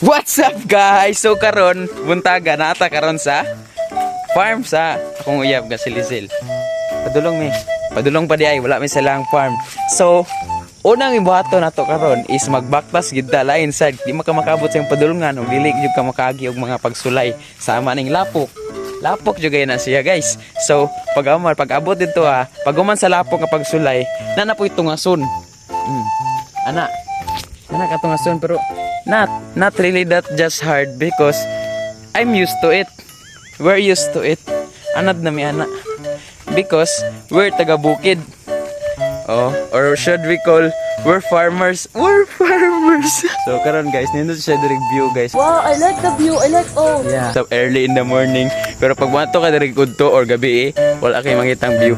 What's up guys? So karon buntaga nata karon sa farm sa akong uyab ga Silisil. Padulong mi. Padulong pa di ay wala mi silang farm. So unang ibuhaton nato karon is magbaktas gid ta lain sad di makamakabot sa padulungan ug dili gyud ka makaagi og mga pagsulay sama ning lapok. Lapok jud na siya guys. So pag abot dito pag uman sa lapok nga pagsulay na po tungason. Ana ka tungason pero not really that just hard because I'm used to it. We're used to it. Anad na mi ana. Because we're taga bukid. Oh, or should we call we're farmers? We're farmers. So karon guys, nindot siya direct view guys. Wow, I like the view. I like Yeah. So early in the morning. Pero pag wanto ka direct udto or gabi wala kay makitang view.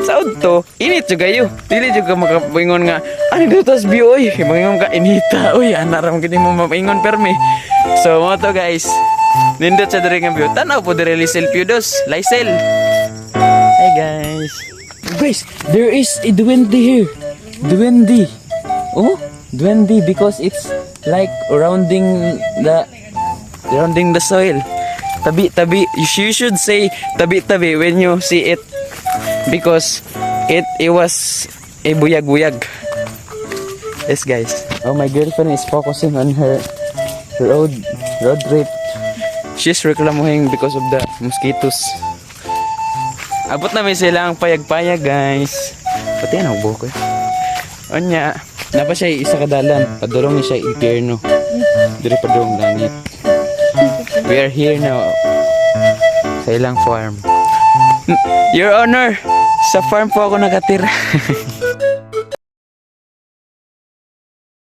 Sa udto, init jud kayo. Dili jud ka makaingon nga, ani dito tas view oy. Mangingon ka inita. Oy, ana ra gid mo mapaingon permi. So mo to guys. Nindot sa direct nga view. Tanaw po dire Lisel Piudos, Lisel. Hey guys. Guys, there is a duwende here. Duwende. Oh, duwende because it's like rounding the soil. Tabi. You should say tabi when you see it because it was a buyag. Yes guys. Oh, my girlfriend is focusing on her road trip. She's reclaiming because of the mosquitoes. Abot na may silang payag-payag guys. Pati yan ako buko. Onya, napa siya isa kadalan. Padulong niya siya impyerno. Dire padulong langit. We are here now sa ilang farm. Your Honor, sa farm po ako nakatira.